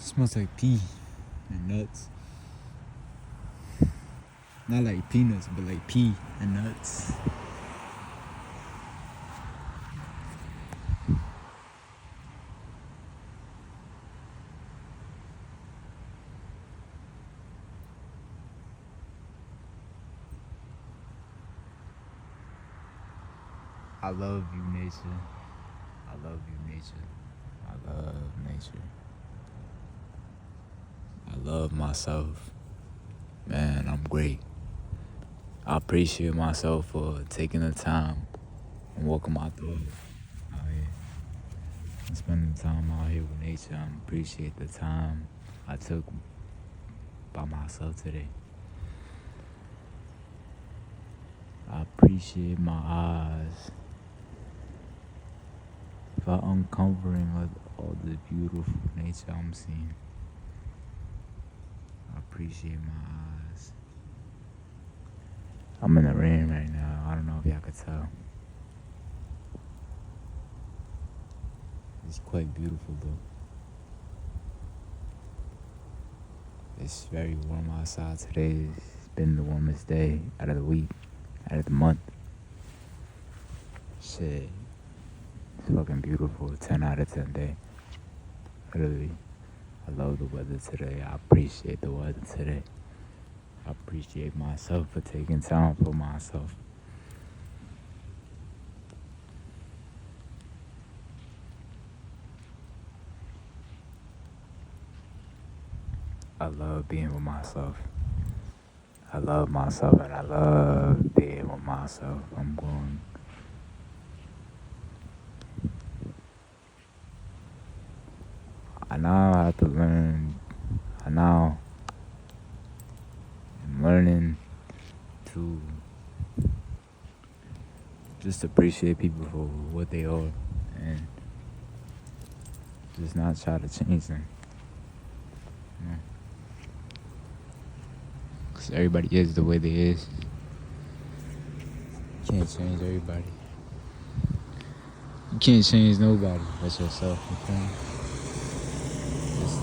smells like pea and nuts. Not like peanuts, but like pea and nuts. I love you, nature. I love you, nature. I love nature. I love myself. Man, I'm great. I appreciate myself for taking the time and walking my dog out here and spending time out here with nature. I appreciate the time I took by myself today. I appreciate my eyes for uncovering all the beautiful nature I'm seeing. I appreciate my eyes. I'm in the rain right now. I don't know if y'all could tell. It's quite beautiful though. It's very warm outside today. It's been the warmest day out of the week, out of the month. Shit. It's fucking beautiful. 10 out of 10 day. Literally. I love the weather today. I appreciate the weather today. I appreciate myself for taking time for myself. I love being with myself. I love myself and I love being with myself. I now have to learn. I'm learning to just appreciate people for what they are and just not try to change them. You know? Because everybody is the way they is. You can't change everybody. You can't change nobody but yourself, okay? Just